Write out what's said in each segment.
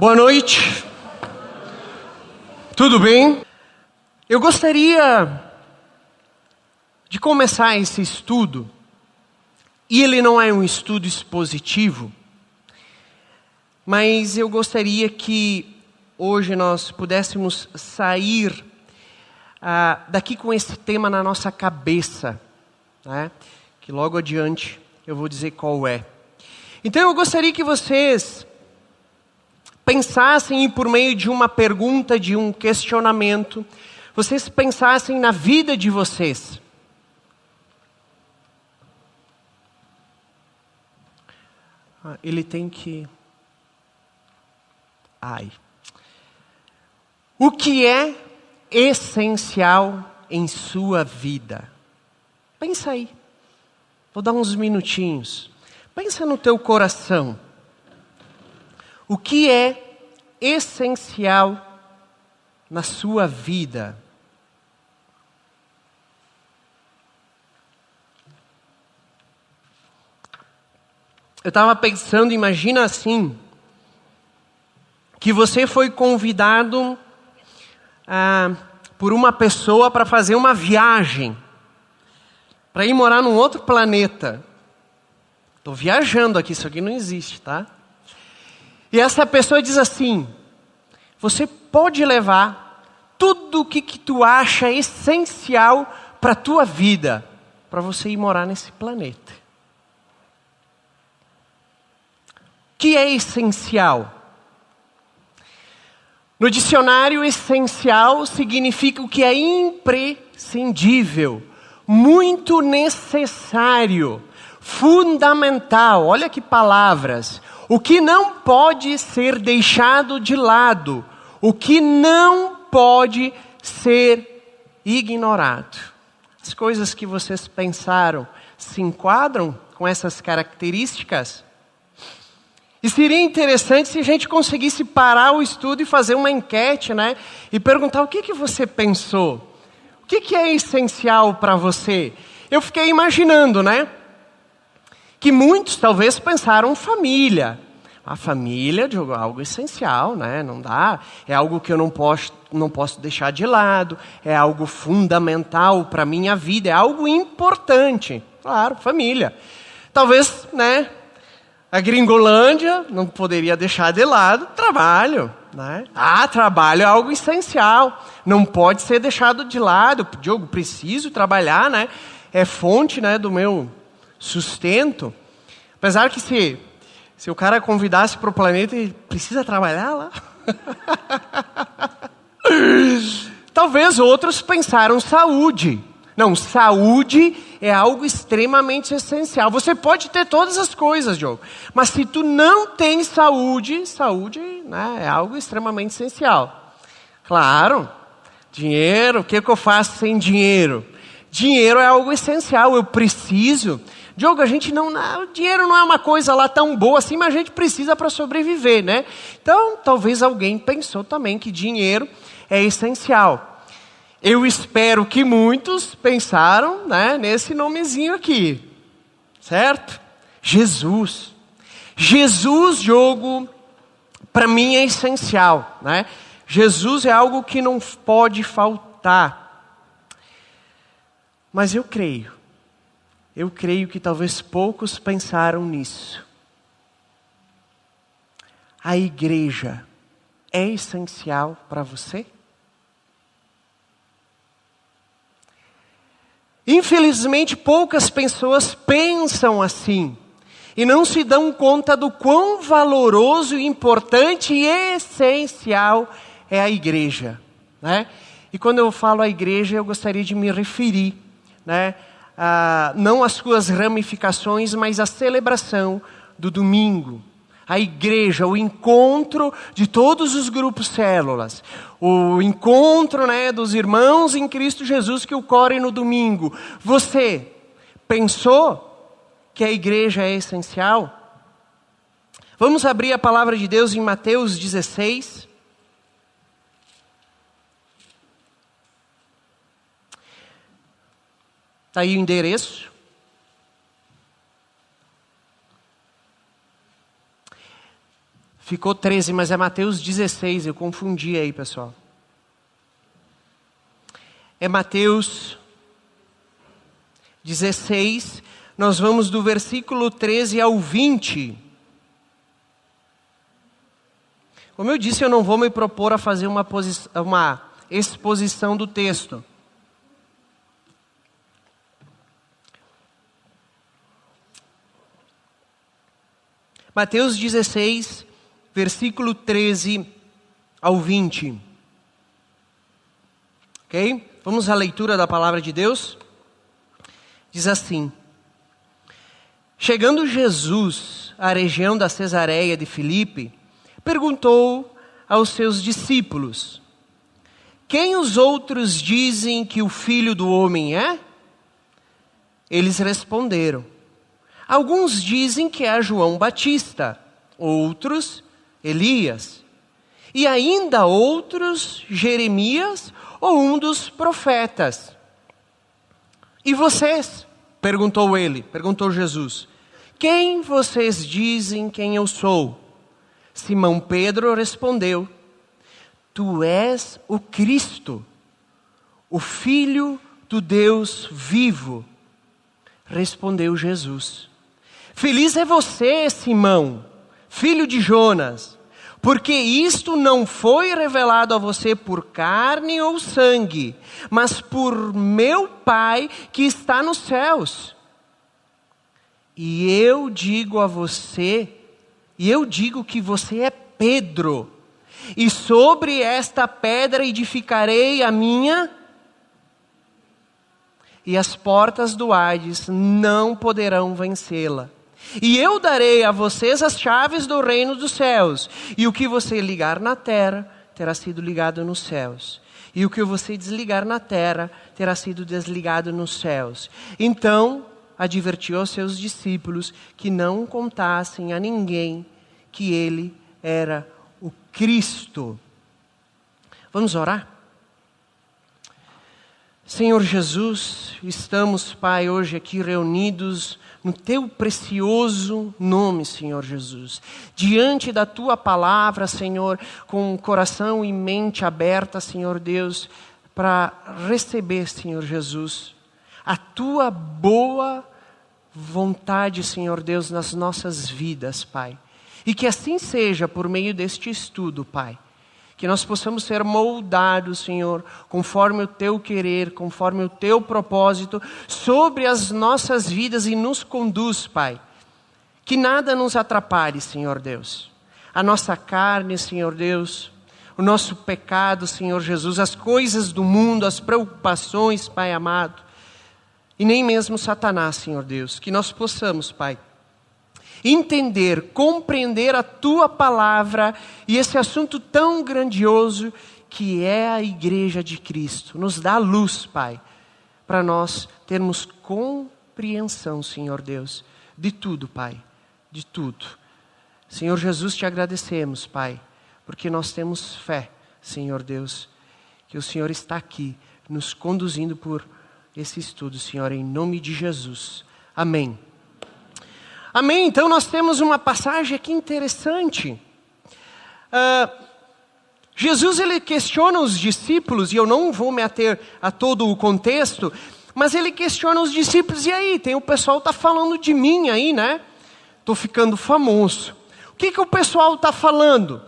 Boa noite. Tudo bem? Eu gostaria de começar esse estudo, e ele não é um estudo expositivo, mas eu gostaria que hoje nós pudéssemos sair daqui com esse tema na nossa cabeça, né? Que logo adiante eu vou dizer qual é. Então eu gostaria que vocês pensassem por meio de uma pergunta, de um questionamento, vocês pensassem na vida de vocês. Ele tem que... O que é essencial em sua vida? Pensa aí. Vou dar uns minutinhos. Pensa no teu coração. O que é essencial na sua vida? Eu estava pensando, imagina assim, que você foi convidado por uma pessoa para fazer uma viagem, para ir morar num outro planeta. Estou viajando aqui, isso aqui não existe, tá? E essa pessoa diz assim: você pode levar tudo o que tu acha essencial para a tua vida, para você ir morar nesse planeta. O que é essencial? No dicionário, essencial significa o que é imprescindível, muito necessário, fundamental. Olha que palavras. O que não pode ser deixado de lado, o que não pode ser ignorado. As coisas que vocês pensaram se enquadram com essas características? E seria interessante se a gente conseguisse parar o estudo e fazer uma enquete, né? E perguntar o que você pensou? O que é essencial para você? Eu fiquei imaginando, né? Que muitos talvez pensaram família. A família é algo essencial, né? Não dá. É algo que eu não posso deixar de lado. É algo fundamental para a minha vida. É algo importante. Claro, família. Talvez, né? A Gringolândia não poderia deixar de lado trabalho, né? Trabalho é algo essencial, não pode ser deixado de lado. Diogo, preciso trabalhar, né? É fonte, né, do meu sustento. Apesar que se o cara convidasse para o planeta, ele precisa trabalhar lá. Talvez outros pensaram saúde. Não, saúde é algo extremamente essencial. Você pode ter todas as coisas, Diogo, mas se tu não tem saúde, né, é algo extremamente essencial. Claro, dinheiro, o que eu faço sem dinheiro? Dinheiro é algo essencial, eu preciso. Diogo, o dinheiro não é uma coisa lá tão boa assim, mas a gente precisa para sobreviver, né? Então, talvez alguém pensou também que dinheiro é essencial. Eu espero que muitos pensaram, né, nesse nomezinho aqui, certo? Jesus. Jesus, Diogo, para mim é essencial, né? Jesus é algo que não pode faltar. Mas eu creio que talvez poucos pensaram nisso. A igreja é essencial para você? Infelizmente, poucas pessoas pensam assim e não se dão conta do quão valoroso, importante e essencial é a igreja, né? E quando eu falo a igreja, eu gostaria de me referir, né, não às suas ramificações, mas à celebração do domingo. A igreja, o encontro de todos os grupos células, o encontro, né, dos irmãos em Cristo Jesus que ocorre no domingo. Você pensou que a igreja é essencial? Vamos abrir a palavra de Deus em Mateus 16. Está aí o endereço. ficou 13, mas é Mateus 16, eu confundi aí, pessoal. É Mateus 16, nós vamos do versículo 13 ao 20. Como eu disse, eu não vou me propor a fazer uma exposição do texto. Mateus 16, versículo 13 ao 20. Ok? Vamos à leitura da palavra de Deus? Diz assim: Chegando Jesus à região da Cesareia de Filipe, perguntou aos seus discípulos: Quem os outros dizem que o Filho do Homem é? Eles responderam: Alguns dizem que é João Batista, outros Elias, e ainda outros Jeremias ou um dos profetas. E vocês? Perguntou Jesus. Quem vocês dizem quem eu sou? Simão Pedro respondeu: Tu és o Cristo, o Filho do Deus vivo. Respondeu Jesus: Feliz é você, Simão, filho de Jonas, porque isto não foi revelado a você por carne ou sangue, mas por meu Pai que está nos céus. E eu digo que você é Pedro, e sobre esta pedra edificarei a minha, e as portas do Hades não poderão vencê-la. E eu darei a vocês as chaves do reino dos céus, e o que você ligar na terra terá sido ligado nos céus, e o que você desligar na terra terá sido desligado nos céus. Então advertiu aos seus discípulos que não contassem a ninguém que ele era o Cristo. Vamos orar? Senhor Jesus, estamos, Pai, hoje aqui reunidos no Teu precioso nome, Senhor Jesus. Diante da Tua palavra, Senhor, com o coração e mente aberta, Senhor Deus, para receber, Senhor Jesus, a Tua boa vontade, Senhor Deus, nas nossas vidas, Pai. E que assim seja por meio deste estudo, Pai. Que nós possamos ser moldados, Senhor, conforme o Teu querer, conforme o Teu propósito, sobre as nossas vidas e nos conduz, Pai. Que nada nos atrapalhe, Senhor Deus. A nossa carne, Senhor Deus, o nosso pecado, Senhor Jesus, as coisas do mundo, as preocupações, Pai amado, e nem mesmo Satanás, Senhor Deus. Que nós possamos, Pai, entender, compreender a Tua palavra e esse assunto tão grandioso que é a igreja de Cristo. Nos dá luz, Pai, para nós termos compreensão, Senhor Deus, de tudo, Pai, de tudo. Senhor Jesus, te agradecemos, Pai, porque nós temos fé, Senhor Deus, que o Senhor está aqui, nos conduzindo por esse estudo, Senhor, em nome de Jesus. Amém. Amém, então nós temos uma passagem aqui interessante. Jesus ele questiona os discípulos, e eu não vou me ater a todo o contexto, mas ele questiona os discípulos, e aí, o pessoal está falando de mim aí, né? Estou ficando famoso. O que o pessoal está falando?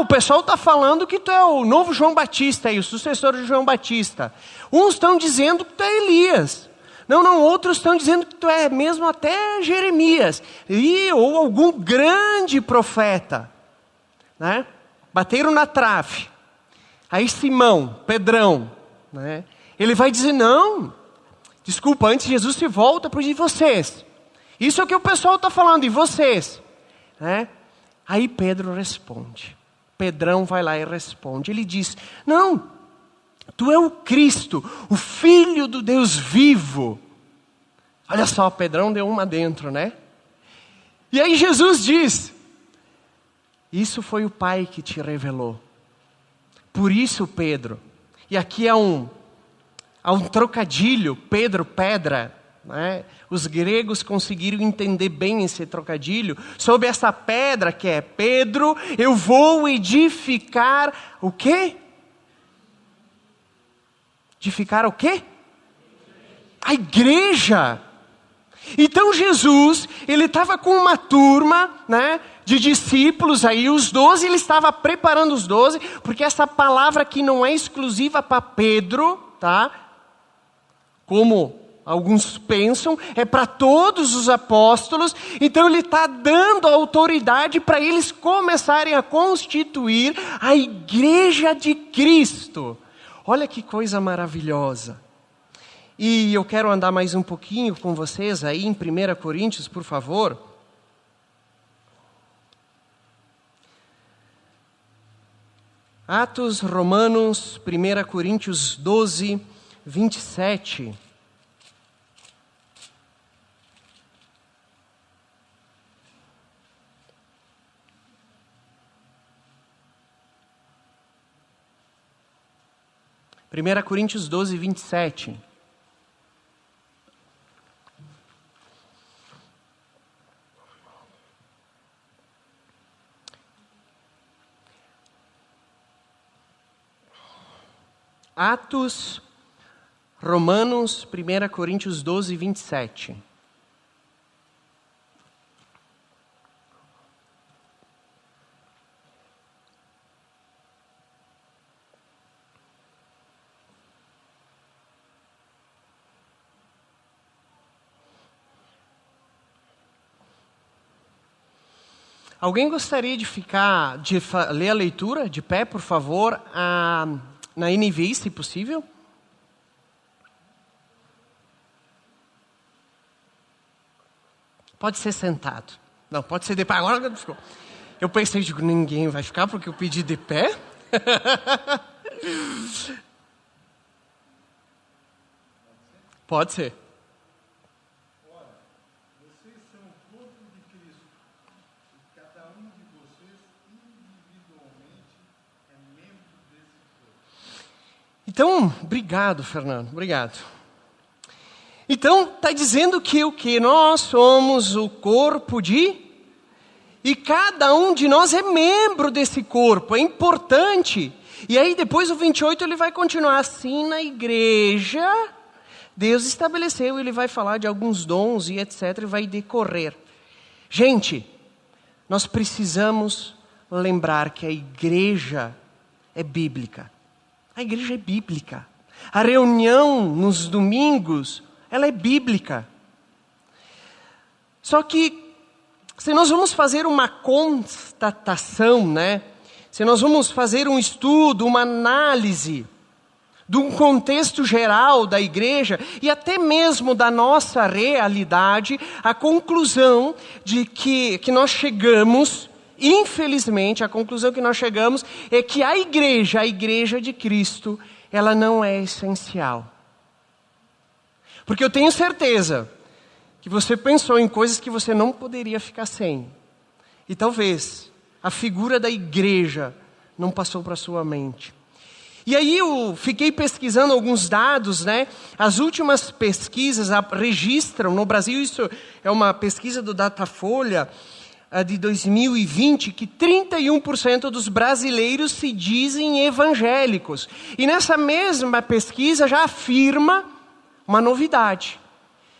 O pessoal está falando que tu é o novo João Batista, aí, o sucessor de João Batista. Uns estão dizendo que tu é Elias. Não, outros estão dizendo que tu é mesmo até Jeremias, ou algum grande profeta, né? Bateram na trave. Aí Simão, Pedrão, né? Ele vai dizer, não, desculpa, antes Jesus se volta para vocês. Isso é o que o pessoal está falando, e vocês? Né? Aí Pedro responde, Pedrão vai lá e responde, ele diz, não, tu é o Cristo, o Filho do Deus vivo. Olha só, Pedrão deu uma dentro, né? E aí Jesus diz, isso foi o Pai que te revelou. Por isso, Pedro, e aqui há um trocadilho, Pedro, pedra, né? Os gregos conseguiram entender bem esse trocadilho. Sobre essa pedra que é Pedro, eu vou edificar o quê? Edificar o quê? A igreja. Então Jesus, ele estava com uma turma, né, de discípulos aí, os 12, ele estava preparando os 12, porque essa palavra aqui não é exclusiva para Pedro, tá? Como alguns pensam, é para todos os apóstolos. Então ele está dando autoridade para eles começarem a constituir a igreja de Cristo. Olha que coisa maravilhosa. E eu quero andar mais um pouquinho com vocês aí em 1 Coríntios, por favor. Atos Romanos, 1 Coríntios 12, 27. Primeira Coríntios 12, 27. Atos, Romanos, 1 Coríntios 12, 27. Alguém gostaria de ler a leitura de pé, por favor, na NVI, se possível? Pode ser sentado. Não, pode ser de pé. Agora eu pensei, ninguém vai ficar porque eu pedi de pé. Pode ser. Então, obrigado, Fernando, obrigado. Então, está dizendo que o que? Nós somos o corpo e cada um de nós é membro desse corpo, é importante. E aí depois o 28 ele vai continuar assim na igreja. Deus estabeleceu, ele vai falar de alguns dons e etc. e vai decorrer. Gente, nós precisamos lembrar que a igreja é bíblica. A igreja é bíblica. A reunião nos domingos, ela é bíblica. Só que, se nós vamos fazer uma constatação, né? Se nós vamos fazer um estudo, uma análise de um contexto geral da igreja e até mesmo da nossa realidade, a conclusão de que nós chegamos, infelizmente, a conclusão que nós chegamos é que a igreja de Cristo, ela não é essencial. Porque eu tenho certeza que você pensou em coisas que você não poderia ficar sem. E talvez a figura da igreja não passou para a sua mente. E aí eu fiquei pesquisando alguns dados, né? As últimas pesquisas registram, no Brasil isso é uma pesquisa do Datafolha, de 2020, que 31% dos brasileiros se dizem evangélicos. E nessa mesma pesquisa já afirma uma novidade,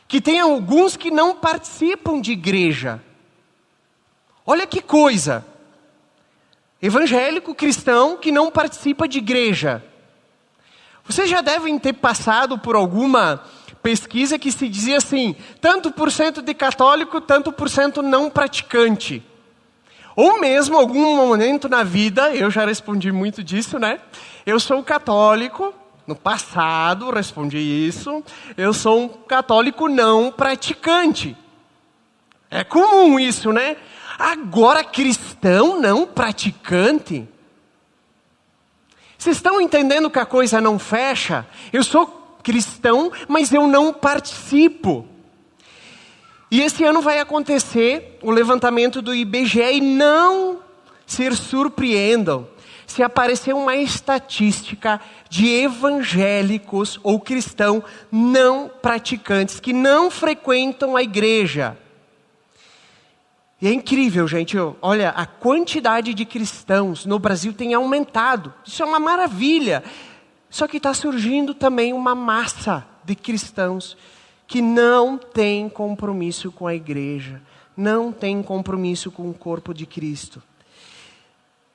que tem alguns que não participam de igreja. Olha que coisa! Evangélico cristão que não participa de igreja. Vocês já devem ter passado por alguma pesquisa que se dizia assim, tanto por cento de católico, tanto por cento não praticante. Ou mesmo algum momento na vida, eu já respondi muito disso, né? Eu sou católico, no passado respondi isso, eu sou um católico não praticante. É comum isso, né? Agora cristão não praticante? Vocês estão entendendo que a coisa não fecha? Eu sou cristão, mas eu não participo. E esse ano vai acontecer o levantamento do IBGE e não se surpreendam. se aparecer uma estatística de evangélicos ou cristãos não praticantes, que não frequentam a igreja. E é incrível, gente. Olha, a quantidade de cristãos no Brasil tem aumentado. Isso é uma maravilha. Só que está surgindo também uma massa de cristãos que não tem compromisso com a igreja, não tem compromisso com o corpo de Cristo.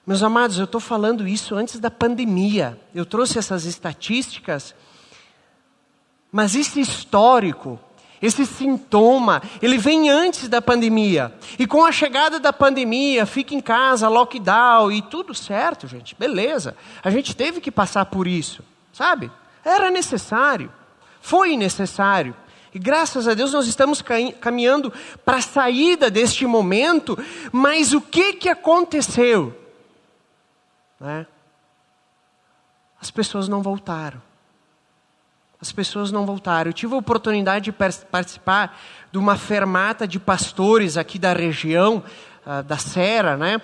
Meus amados, eu estou falando isso antes da pandemia. Eu trouxe essas estatísticas, mas esse histórico, esse sintoma, ele vem antes da pandemia. E com a chegada da pandemia, fica em casa, lockdown e tudo certo, gente. Beleza. A gente teve que passar por isso, sabe? Era necessário. Foi necessário. E graças a Deus nós estamos caminhando para a saída deste momento. Mas o que aconteceu? Né? As pessoas não voltaram. As pessoas não voltaram. Eu tive a oportunidade de participar de uma fermata de pastores aqui da região, da Serra, né?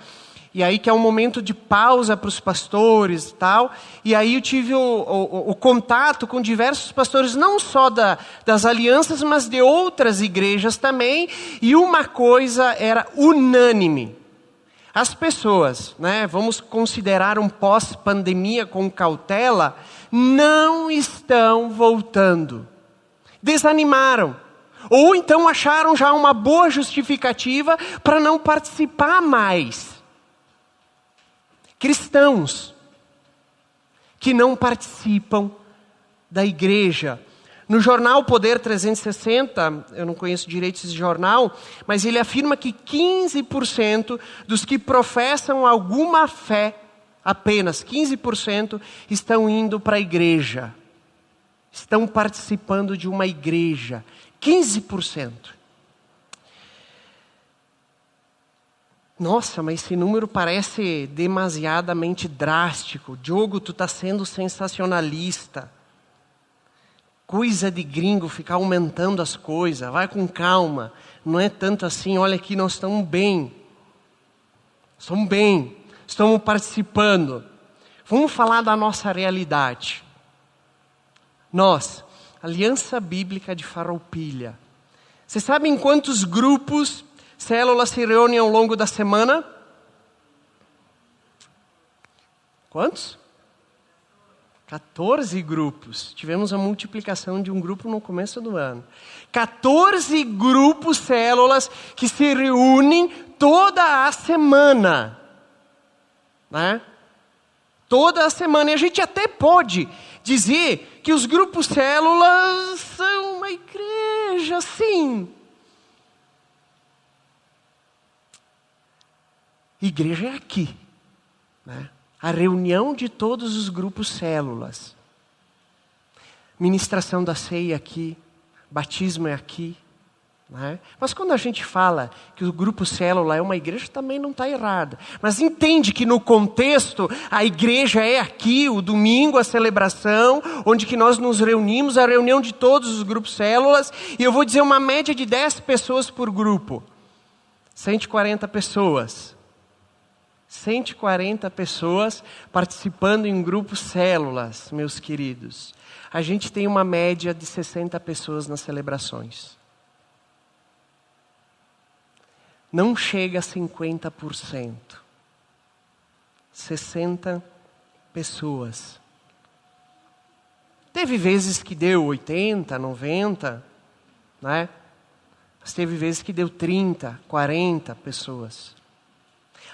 E aí que é um momento de pausa para os pastores e tal. E aí eu tive o contato com diversos pastores, não só das alianças, mas de outras igrejas também. E uma coisa era unânime. As pessoas, né, vamos considerar um pós-pandemia com cautela, não estão voltando. Desanimaram. Ou então acharam já uma boa justificativa para não participar mais. Cristãos que não participam da igreja. No jornal Poder 360, eu não conheço direito esse jornal, mas ele afirma que 15% dos que professam alguma fé, apenas 15%, estão indo para a igreja. Estão participando de uma igreja. 15%. Nossa, mas esse número parece demasiadamente drástico. Diogo, tu está sendo sensacionalista. Coisa de gringo ficar aumentando as coisas. Vai com calma. Não é tanto assim. Olha aqui, nós estamos bem. Estamos bem. Estamos participando. Vamos falar da nossa realidade. Nós, Aliança Bíblica de Farroupilha. Vocês sabem quantos grupos, células se reúnem ao longo da semana? Quantos? 14 grupos. Tivemos a multiplicação de um grupo no começo do ano. 14 grupos, células, que se reúnem toda a semana. Né? Toda a semana. E a gente até pode dizer que os grupos células são uma igreja, sim. Igreja é aqui, né? A reunião de todos os grupos células. Ministração da ceia aqui, batismo é aqui. Né? Mas quando a gente fala que o grupo célula é uma igreja, também não está errado. Mas entende que no contexto, a igreja é aqui, o domingo, a celebração, onde que nós nos reunimos, a reunião de todos os grupos células. E eu vou dizer uma média de 10 pessoas por grupo. 140 pessoas. 140 pessoas participando em grupos células, meus queridos. A gente tem uma média de 60 pessoas nas celebrações. Não chega a 50%. 60 pessoas. Teve vezes que deu 80, 90, né? Mas teve vezes que deu 30, 40 pessoas.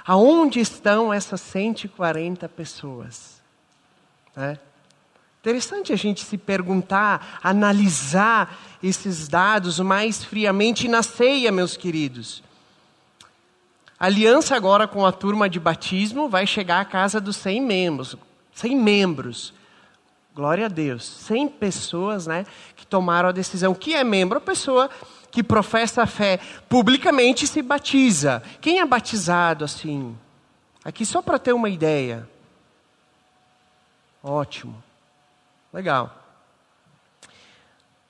Aonde estão essas 140 pessoas? Né? Interessante a gente se perguntar, analisar esses dados mais friamente na ceia, meus queridos. A aliança agora com a turma de batismo vai chegar à casa dos 100 membros. 100 membros. Glória a Deus. 100 pessoas, né, que tomaram a decisão. O que é membro? A pessoa que professa a fé publicamente se batiza. Quem é batizado assim? Aqui só para ter uma ideia. Ótimo. Legal.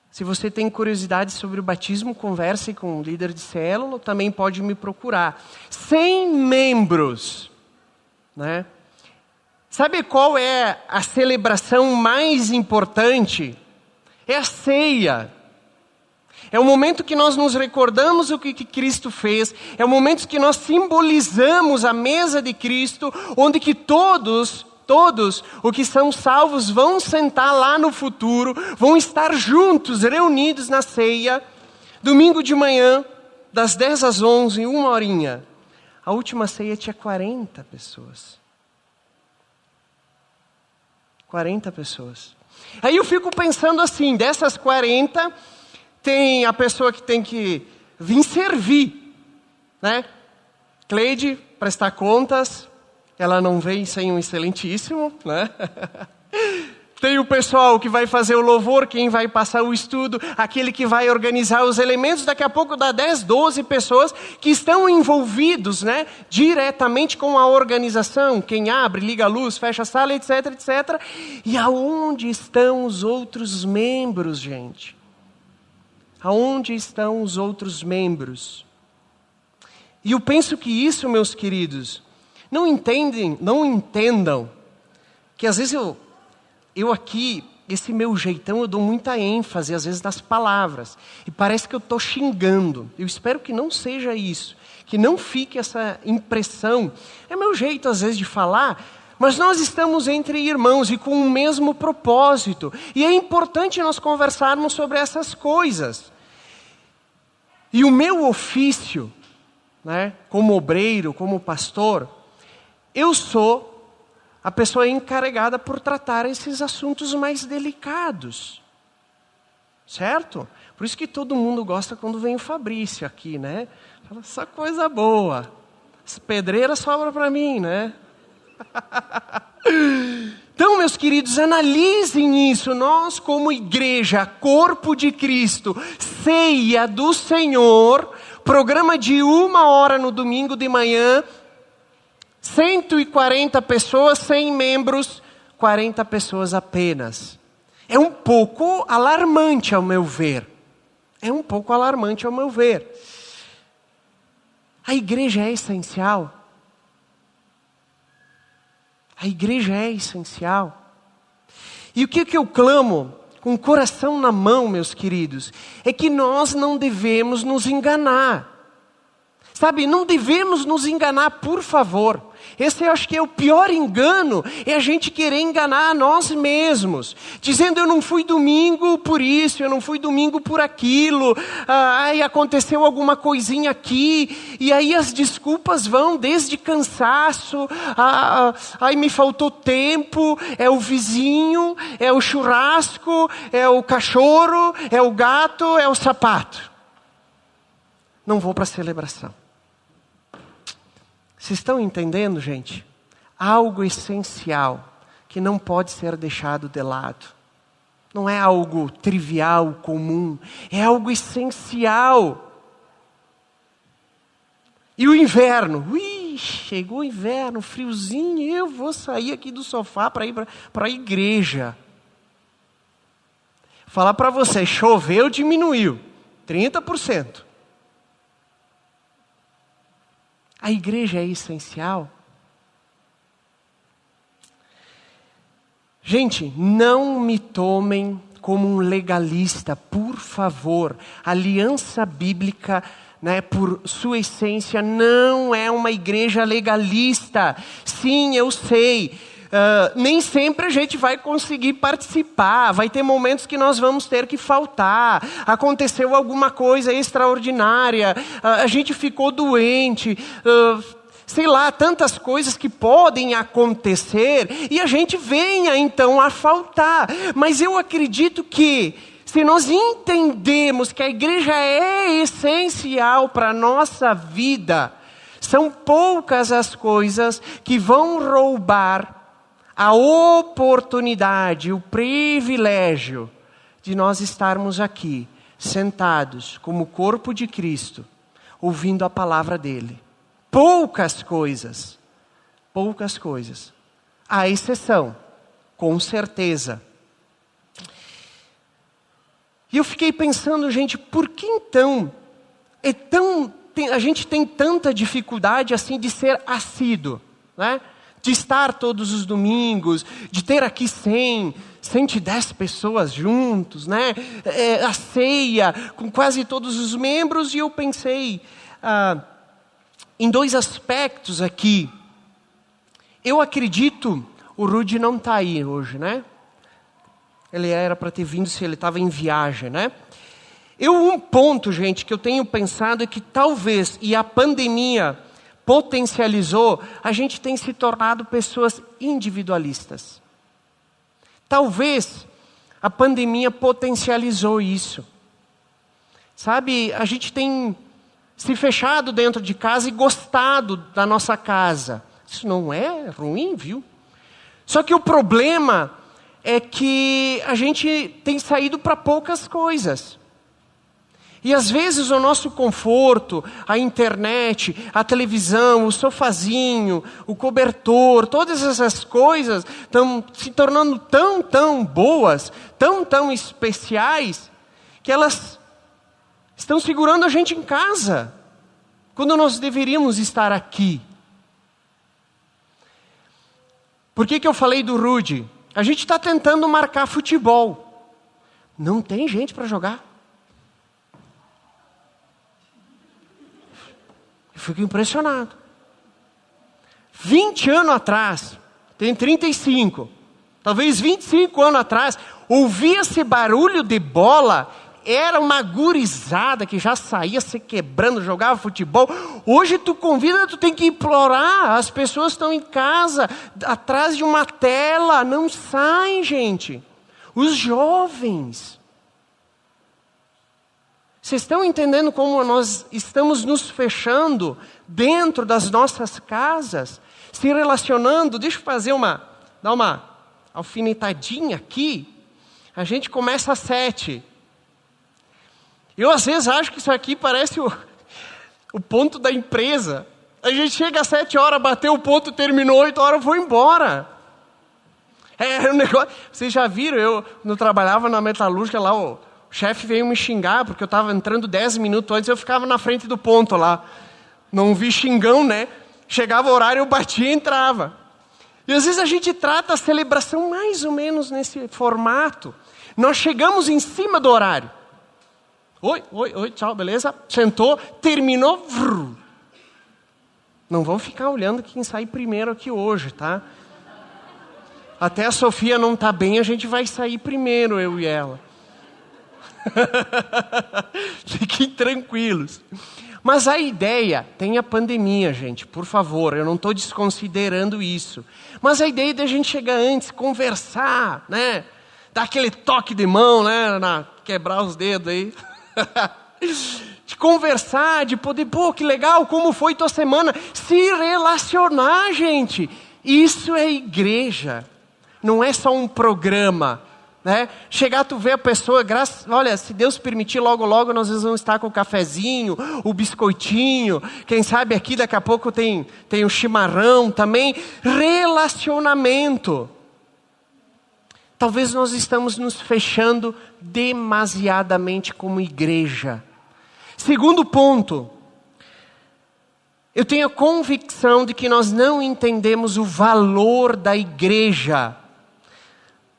Se você tem curiosidade sobre o batismo, converse com o líder de célula, também pode me procurar. 100 membros, né? Sabe qual é a celebração mais importante? É a ceia. É o momento que nós nos recordamos o que Cristo fez. É o momento que nós simbolizamos a mesa de Cristo, onde que todos os que são salvos vão sentar lá no futuro, vão estar juntos, reunidos na ceia, domingo de manhã, das 10 às 11, 1 horinha. A última ceia tinha 40 pessoas. 40 pessoas. Aí eu fico pensando assim, dessas 40, tem a pessoa que tem que vir servir, né? Cleide, prestar contas, ela não vem sem um excelentíssimo, né? Tem o pessoal que vai fazer o louvor, quem vai passar o estudo, aquele que vai organizar os elementos. Daqui a pouco dá 10, 12 pessoas que estão envolvidos, né, diretamente com a organização. Quem abre, liga a luz, fecha a sala, etc, etc. E aonde estão os outros membros, gente? Aonde estão os outros membros? E eu penso que isso, meus queridos, não entendam que às vezes eu aqui, esse meu jeitão, eu dou muita ênfase, às vezes, nas palavras. E parece que eu estou xingando. Eu espero que não seja isso. Que não fique essa impressão. É meu jeito, às vezes, de falar. Mas nós estamos entre irmãos e com o mesmo propósito. E é importante nós conversarmos sobre essas coisas. E o meu ofício, né, como obreiro, como pastor, eu sou a pessoa encarregada por tratar esses assuntos mais delicados. Certo? Por isso que todo mundo gosta quando vem o Fabrício aqui, né? Fala, essa coisa boa. Essa pedreira sobra para mim, né? Então, meus queridos, analisem isso. Nós, como igreja, corpo de Cristo, ceia do Senhor, programa de 1 hora no domingo de manhã, 140 pessoas, 100 membros, 40 pessoas apenas. É um pouco alarmante ao meu ver. É um pouco alarmante ao meu ver. A igreja é essencial. A igreja é essencial. E o que eu clamo, com o coração na mão, meus queridos, é que nós não devemos nos enganar. Sabe, não devemos nos enganar, por favor. Esse eu acho que é o pior engano, é a gente querer enganar a nós mesmos. Dizendo, eu não fui domingo por isso, eu não fui domingo por aquilo. Ai, aconteceu alguma coisinha aqui. E aí as desculpas vão desde cansaço, ai, me faltou tempo, é o vizinho, é o churrasco, é o cachorro, é o gato, é o sapato. Não vou para a celebração. Vocês estão entendendo, gente? Algo essencial que não pode ser deixado de lado. Não é algo trivial, comum. É algo essencial. E o inverno? Chegou o inverno, friozinho. Eu vou sair aqui do sofá para ir para a igreja. Falar para você, choveu, diminuiu. 30%. A igreja é essencial. Gente, não me tomem como um legalista, por favor. A Aliança Bíblica, né, por sua essência, não é uma igreja legalista. Sim, eu sei. Nem sempre a gente vai conseguir participar, vai ter momentos que nós vamos ter que faltar, aconteceu alguma coisa extraordinária, a gente ficou doente, sei lá, tantas coisas que podem acontecer e a gente venha então a faltar. Mas eu acredito que se nós entendemos que a igreja é essencial para a nossa vida, são poucas as coisas que vão roubar a oportunidade, o privilégio de nós estarmos aqui, sentados como corpo de Cristo, ouvindo a palavra dele. Poucas coisas. Há exceção, com certeza. E eu fiquei pensando, gente, por que então a gente tem tanta dificuldade assim de ser assíduo, né? de estar todos os domingos, de ter aqui 100, 110 pessoas juntos, né? A ceia com quase todos os membros, e eu pensei em dois aspectos aqui. Eu acredito, o Rudy não está aí hoje, né? Ele era para ter vindo se ele estava em viagem, né? Um ponto, gente, que eu tenho pensado é que talvez, e a pandemia potencializou, a gente tem se tornado pessoas individualistas. Talvez a pandemia potencializou isso. Sabe, a gente tem se fechado dentro de casa e gostado da nossa casa. Isso não é ruim, viu? Só que o problema é que a gente tem saído para poucas coisas. E às vezes o nosso conforto, a internet, a televisão, o sofazinho, o cobertor, todas essas coisas estão se tornando tão boas, tão especiais, que elas estão segurando a gente em casa, quando nós deveríamos estar aqui. Por que eu falei do Rudy? A gente está tentando marcar futebol. Não tem gente para jogar. Eu fico impressionado. 20 anos atrás, tem 35, talvez 25 anos atrás, ouvia-se barulho de bola, era uma gurizada que já saía se quebrando, jogava futebol. Hoje tu convida, tu tem que implorar, as pessoas estão em casa, atrás de uma tela, não saem, gente. Os jovens. Vocês estão entendendo como nós estamos nos fechando dentro das nossas casas, se relacionando? Deixa eu dar uma alfinetadinha aqui. A gente começa às 7. Eu às vezes acho que isso aqui parece o ponto da empresa. A gente chega às 7 horas, bateu o ponto, terminou, 8 horas, vou embora. É um negócio. Vocês já viram, eu não trabalhava na metalúrgica lá, o chefe veio me xingar, porque eu estava entrando 10 minutos antes, eu ficava na frente do ponto lá. Não vi xingão, né? Chegava o horário, eu batia e entrava. E às vezes a gente trata a celebração mais ou menos nesse formato. Nós chegamos em cima do horário. Oi, tchau, beleza? Sentou, terminou. Vrr. Não vão ficar olhando quem sai primeiro aqui hoje, tá? Até a Sofia não está bem, a gente vai sair primeiro, eu e ela. Fiquem tranquilos. Mas a ideia, tem a pandemia, gente, por favor, eu não estou desconsiderando isso. Mas a ideia de a gente chegar antes, conversar, né? Dar aquele toque de mão, né? Quebrar os dedos aí. De conversar, de poder, que legal, como foi tua semana? Se relacionar, gente. Isso é igreja. Não é só um programa. Né? Chegar, tu vê a pessoa, olha, se Deus permitir, logo nós vamos estar com o cafezinho, o biscoitinho, quem sabe aqui daqui a pouco tem o chimarrão também. Relacionamento. Talvez nós estamos nos fechando demasiadamente como igreja. Segundo ponto, eu tenho a convicção de que nós não entendemos o valor da igreja.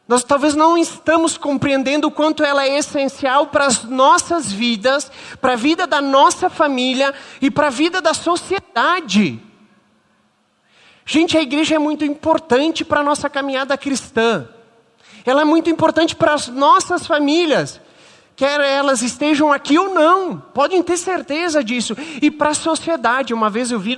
Nós talvez não estamos compreendendo o quanto ela é essencial para as nossas vidas, para a vida da nossa família e para a vida da sociedade. Gente, a igreja é muito importante para a nossa caminhada cristã. Ela é muito importante para as nossas famílias, quer elas estejam aqui ou não, podem ter certeza disso. E para a sociedade, uma vez eu vi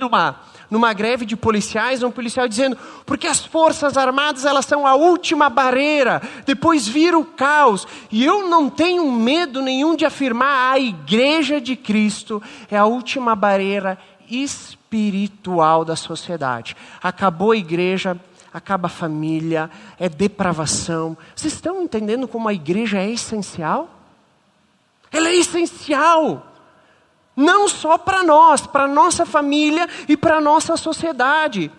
numa greve de policiais, um policial dizendo, porque as forças armadas, elas são a última barreira, depois vira o caos. E eu não tenho medo nenhum de afirmar, a igreja de Cristo é a última barreira espiritual da sociedade. Acabou a igreja, acaba a família, é depravação. Vocês estão entendendo como a igreja é essencial? Ela é essencial. Não só para nós, para a nossa família e para a nossa sociedade.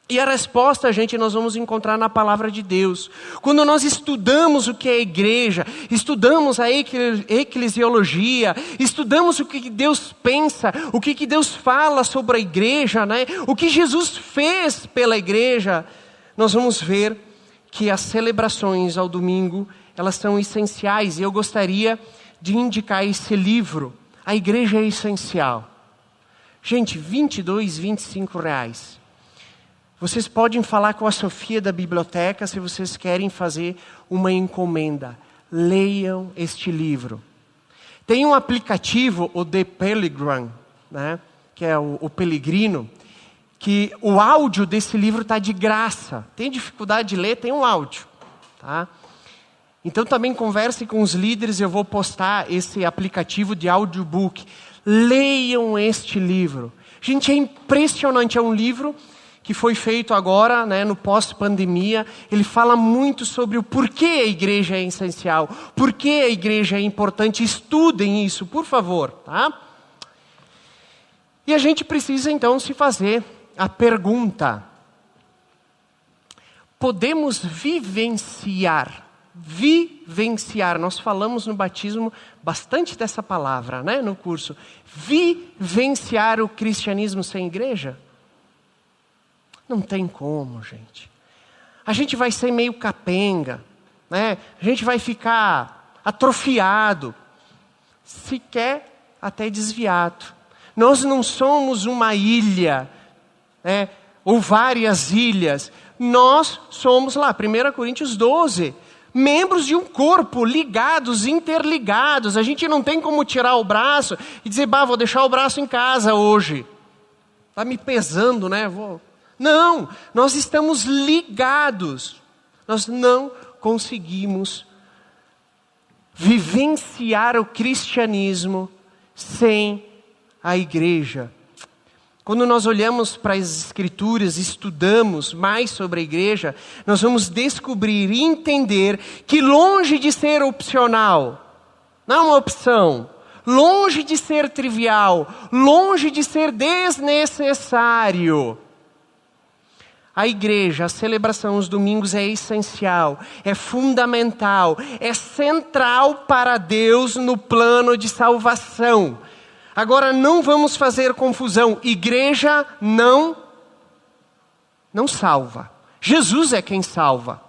E a resposta, gente, nós vamos encontrar na palavra de Deus. Quando nós estudamos o que é a igreja, estudamos a eclesiologia, estudamos o que Deus pensa, o que Deus fala sobre a igreja, né? O que Jesus fez pela igreja, nós vamos ver que as celebrações ao domingo, elas são essenciais. E eu gostaria de indicar esse livro, A Igreja é Essencial. Gente, R$22, R$25. Vocês podem falar com a Sofia da biblioteca se vocês querem fazer uma encomenda. Leiam este livro. Tem um aplicativo, o The Pilgrim, né? Que é o Peregrino, que o áudio desse livro está de graça. Tem dificuldade de ler, tem um áudio. Tá? Então também converse com os líderes, eu vou postar esse aplicativo de audiobook. Leiam este livro. Gente, é impressionante, é um livro que foi feito agora, né, no pós-pandemia. Ele fala muito sobre o porquê a igreja é essencial, porquê a igreja é importante. Estudem isso, por favor. Tá? E a gente precisa então se fazer a pergunta: podemos vivenciar, nós falamos no batismo bastante dessa palavra, né, no curso, vivenciar o cristianismo sem igreja? Não tem como, gente. A gente vai ser meio capenga, né? A gente vai ficar atrofiado, sequer até desviado. Nós não somos uma ilha, né? Ou várias ilhas. Nós somos lá, 1 Coríntios 12, membros de um corpo, ligados, interligados. A gente não tem como tirar o braço e dizer, vou deixar o braço em casa hoje. Está me pesando, né? Não, nós estamos ligados. Nós não conseguimos vivenciar o cristianismo sem a igreja. Quando nós olhamos para as Escrituras, estudamos mais sobre a igreja, nós vamos descobrir e entender que longe de ser opcional, não é uma opção, longe de ser trivial, longe de ser desnecessário, a igreja, a celebração, os domingos é essencial, é fundamental, é central para Deus no plano de salvação. Agora não vamos fazer confusão, igreja não salva. Jesus é quem salva.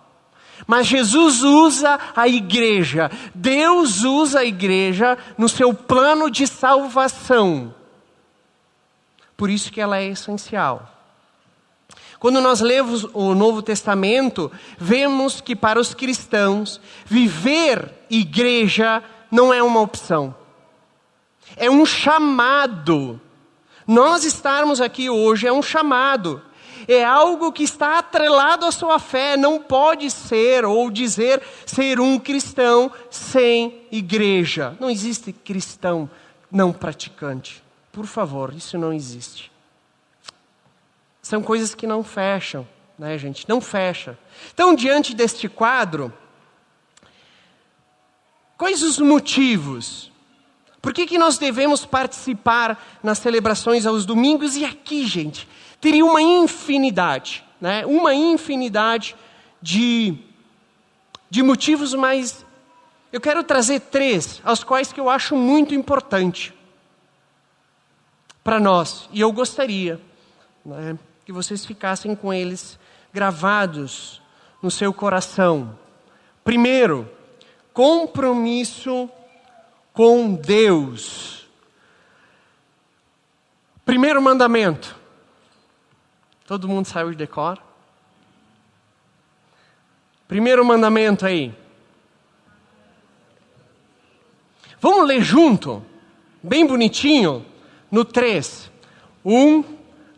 Mas Jesus usa a igreja, Deus usa a igreja no seu plano de salvação. Por isso que ela é essencial. Quando nós lemos o Novo Testamento, vemos que para os cristãos, viver igreja não é uma opção. É um chamado. Nós estarmos aqui hoje é um chamado. É algo que está atrelado à sua fé. Não pode ser ou dizer ser um cristão sem igreja. Não existe cristão não praticante. Por favor, isso não existe. São coisas que não fecham, né, gente? Não fecha. Então, diante deste quadro, quais os motivos? Por que nós devemos participar nas celebrações aos domingos? E aqui, gente, teria uma infinidade, né? Uma infinidade de motivos, mas eu quero trazer 3, aos quais que eu acho muito importante para nós. E eu gostaria, né, que vocês ficassem com eles gravados no seu coração. Primeiro, compromisso com Deus. Primeiro mandamento. Todo mundo saiu de decor? Primeiro mandamento aí. Vamos ler junto? Bem bonitinho? No 3. 1,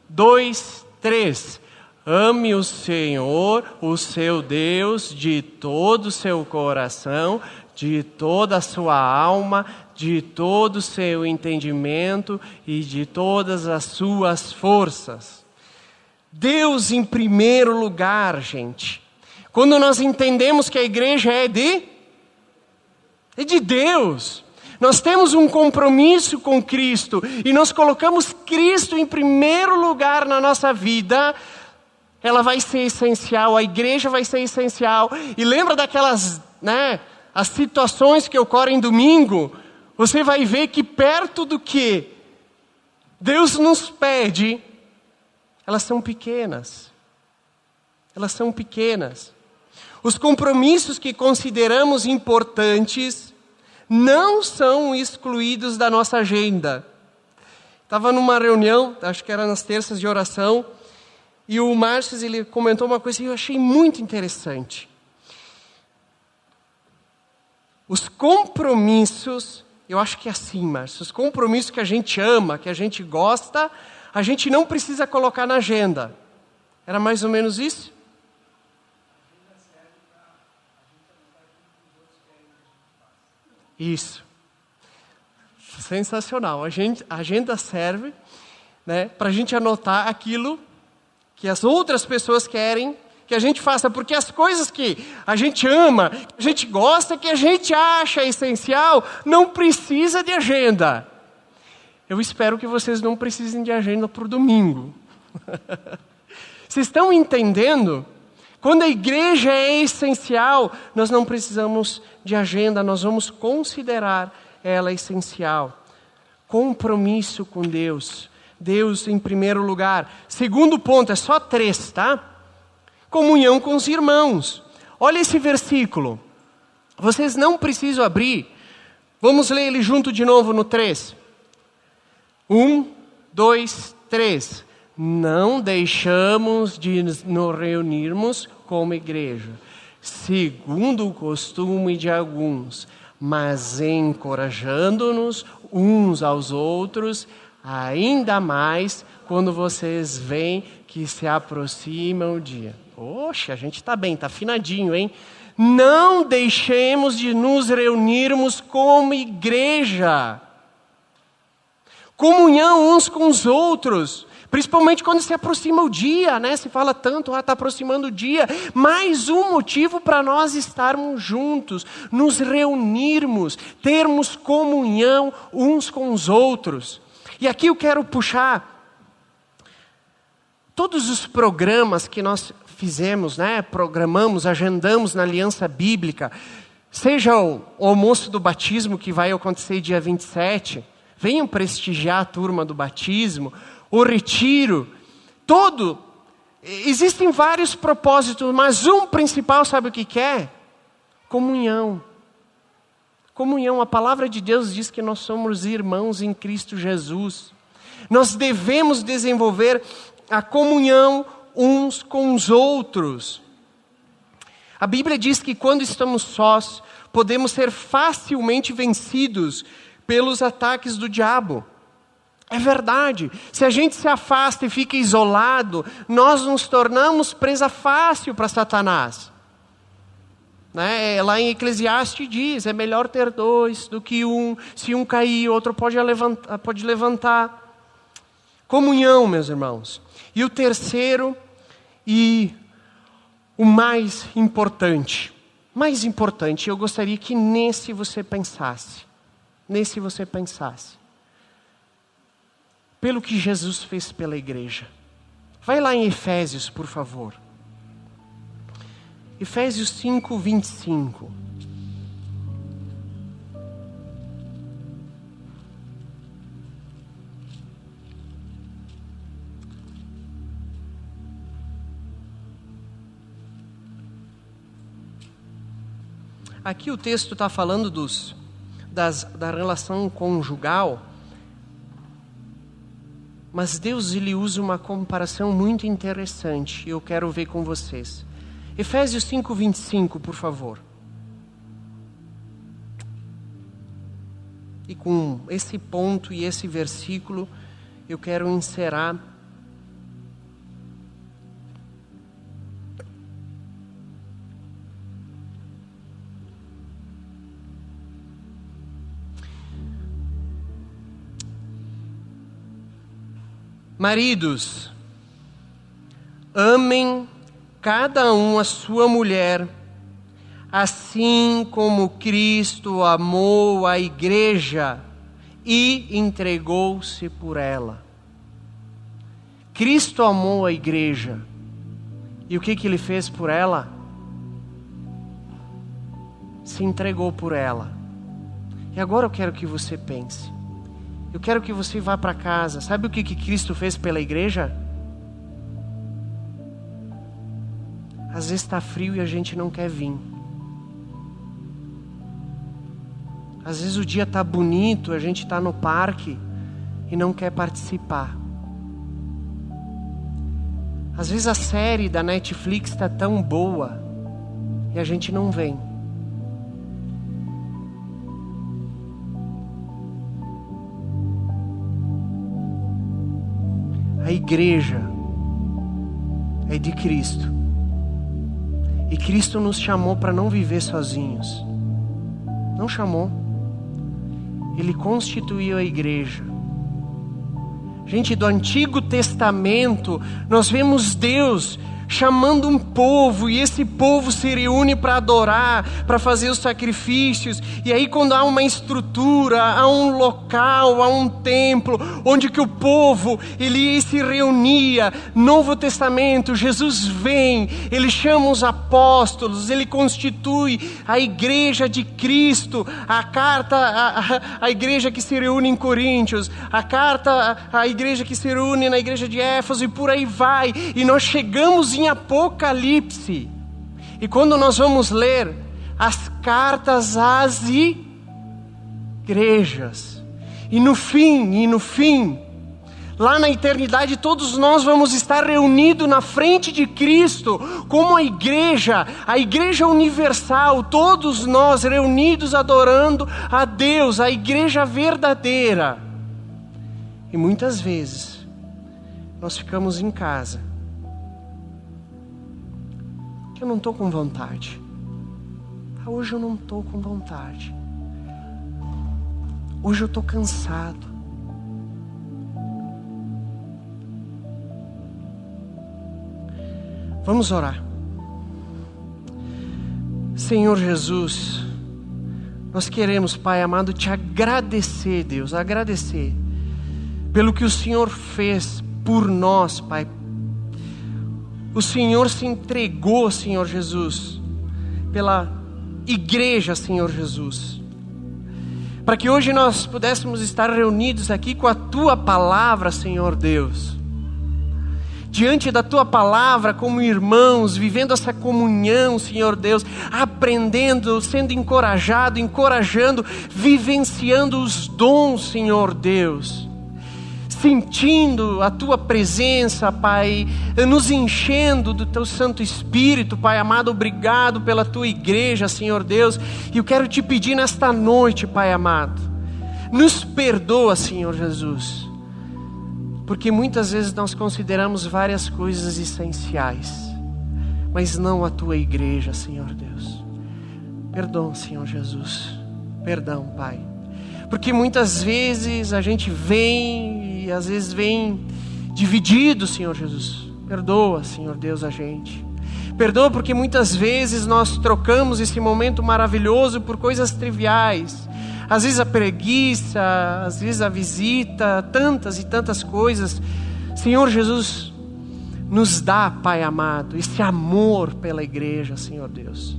2, 3. Ame o Senhor, o seu Deus, de todo o seu coração, de toda a sua alma, de todo o seu entendimento e de todas as suas forças. Deus em primeiro lugar, gente. Quando nós entendemos que a igreja é de Deus. Nós temos um compromisso com Cristo e nós colocamos Cristo em primeiro lugar na nossa vida. ela vai ser essencial, a igreja vai ser essencial. E lembra daquelas, as situações que ocorrem domingo? Você vai ver que perto do que Deus nos pede, elas são pequenas. Elas são pequenas. Os compromissos que consideramos importantes não são excluídos da nossa agenda. Estava numa reunião, acho que era nas terças de oração, e o Márcio, ele comentou uma coisa que eu achei muito interessante. Os compromissos, eu acho que é assim, Márcio, os compromissos que a gente ama, que a gente gosta, a gente não precisa colocar na agenda. Era mais ou menos isso? Isso. Sensacional. A agenda serve, para a gente anotar aquilo que as outras pessoas querem que a gente faça, porque as coisas que a gente ama, que a gente gosta, que a gente acha essencial, não precisa de agenda. Eu espero que vocês não precisem de agenda para o domingo. Vocês estão entendendo? Quando a igreja é essencial, nós não precisamos de agenda, nós vamos considerar ela essencial. Compromisso com Deus. Deus em primeiro lugar. Segundo ponto, é só 3, tá? Comunhão com os irmãos. Olha esse versículo. Vocês não precisam abrir. Vamos ler ele junto de novo no 3. 1, 2, 3. Não deixamos de nos reunirmos como igreja, segundo o costume de alguns, mas encorajando-nos uns aos outros, ainda mais quando vocês veem que se aproxima o dia. Poxa, a gente está bem, está afinadinho, hein? Não deixemos de nos reunirmos como igreja. Comunhão uns com os outros. Principalmente quando se aproxima o dia, Se fala tanto, está aproximando o dia. Mais um motivo para nós estarmos juntos, nos reunirmos, termos comunhão uns com os outros. E aqui eu quero puxar todos os programas que nós fizemos, programamos, agendamos na Aliança Bíblica. Seja o almoço do batismo que vai acontecer dia 27. Venham prestigiar a turma do batismo. O retiro, existem vários propósitos, mas um principal, sabe o que é? Comunhão. Comunhão, a palavra de Deus diz que nós somos irmãos em Cristo Jesus. Nós devemos desenvolver a comunhão uns com os outros. A Bíblia diz que quando estamos sós, podemos ser facilmente vencidos pelos ataques do diabo. É verdade. Se a gente se afasta e fica isolado, nós nos tornamos presa fácil para Satanás. Lá em Eclesiastes diz, é melhor ter 2 do que um. Se um cair, outro pode levantar. Comunhão, meus irmãos. E o terceiro e o mais importante, eu gostaria que nesse você pensasse. Pelo que Jesus fez pela igreja. Vai lá em Efésios, por favor. Efésios 5, 25. Aqui o texto está falando da relação conjugal. Mas Deus ele usa uma comparação muito interessante e eu quero ver com vocês. Efésios 5, 25, por favor. E com esse ponto e esse versículo, eu quero encerrar. Maridos, amem cada um a sua mulher, assim como Cristo amou a igreja e entregou-se por ela. Cristo amou a igreja. E o que Ele fez por ela? Se entregou por ela. E agora eu quero que você pense. Eu quero que você vá para casa. Sabe o que Cristo fez pela igreja? Às vezes está frio e a gente não quer vir. Às vezes o dia está bonito, a gente está no parque e não quer participar. Às vezes a série da Netflix está tão boa e a gente não vem. A igreja é de Cristo. E Cristo nos chamou para não viver sozinhos. Não chamou. Ele constituiu a igreja. Gente, do Antigo Testamento, nós vemos Deus chamando um povo, e esse povo se reúne para adorar, para fazer os sacrifícios. E aí quando há uma estrutura, há um local, há um templo, onde que o povo, ele se reunia. Novo Testamento, Jesus vem, ele chama os apóstolos, ele constitui a igreja de Cristo, a carta, a igreja que se reúne em Coríntios, a carta, a igreja que se reúne na igreja de Éfeso, e por aí vai. E nós chegamos em Apocalipse, e quando nós vamos ler as cartas às igrejas, e no fim, lá na eternidade, todos nós vamos estar reunidos na frente de Cristo, como a igreja universal, todos nós reunidos adorando a Deus, a igreja verdadeira. E muitas vezes nós ficamos em casa. Eu não estou com vontade. Hoje eu não estou com vontade. Hoje eu estou cansado. Vamos orar. Senhor Jesus, nós queremos, Pai amado, te agradecer, Deus, agradecer pelo que o Senhor fez por nós, Pai. O Senhor se entregou, Senhor Jesus, pela igreja, Senhor Jesus, para que hoje nós pudéssemos estar reunidos aqui com a Tua palavra, Senhor Deus, diante da Tua palavra como irmãos, vivendo essa comunhão, Senhor Deus, aprendendo, sendo encorajando, vivenciando os dons, Senhor Deus, sentindo a Tua presença, Pai, nos enchendo do Teu Santo Espírito, Pai amado. Obrigado pela Tua igreja, Senhor Deus, e eu quero Te pedir nesta noite, Pai amado, nos perdoa, Senhor Jesus, porque muitas vezes nós consideramos várias coisas essenciais, mas não a Tua igreja, Senhor Deus. Perdão, Senhor Jesus, perdão, Pai, porque muitas vezes a gente vem e às vezes vem dividido, Senhor Jesus. Perdoa, Senhor Deus, a gente. Perdoa porque muitas vezes nós trocamos esse momento maravilhoso por coisas triviais. Às vezes a preguiça, às vezes a visita, tantas e tantas coisas. Senhor Jesus, nos dá, Pai amado, esse amor pela igreja, Senhor Deus.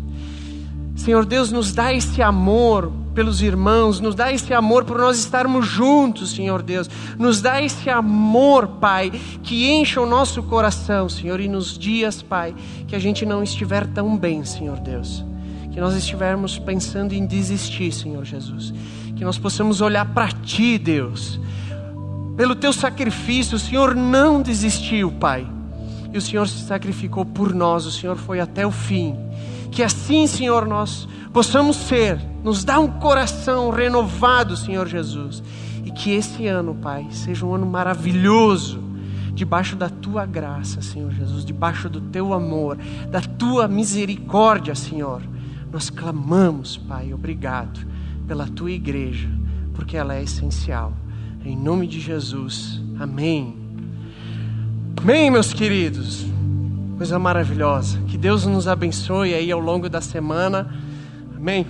Senhor Deus, nos dá esse amor pelos irmãos, nos dá esse amor por nós estarmos juntos, Senhor Deus. Nos dá esse amor, Pai, que encha o nosso coração, Senhor. E nos dias, Pai, que a gente não estiver tão bem, Senhor Deus, que nós estivermos pensando em desistir, Senhor Jesus, que nós possamos olhar para Ti, Deus. Pelo Teu sacrifício, o Senhor não desistiu, Pai, e o Senhor se sacrificou por nós, o Senhor foi até o fim. Que assim, Senhor, nós possamos ser, nos dá um coração renovado, Senhor Jesus, e que esse ano, Pai, seja um ano maravilhoso, debaixo da Tua graça, Senhor Jesus, debaixo do Teu amor, da Tua misericórdia, Senhor. Nós clamamos, Pai, obrigado pela Tua igreja, porque ela é essencial. Em nome de Jesus, amém. Amém, meus queridos. Coisa maravilhosa. Que Deus nos abençoe aí ao longo da semana. Amém.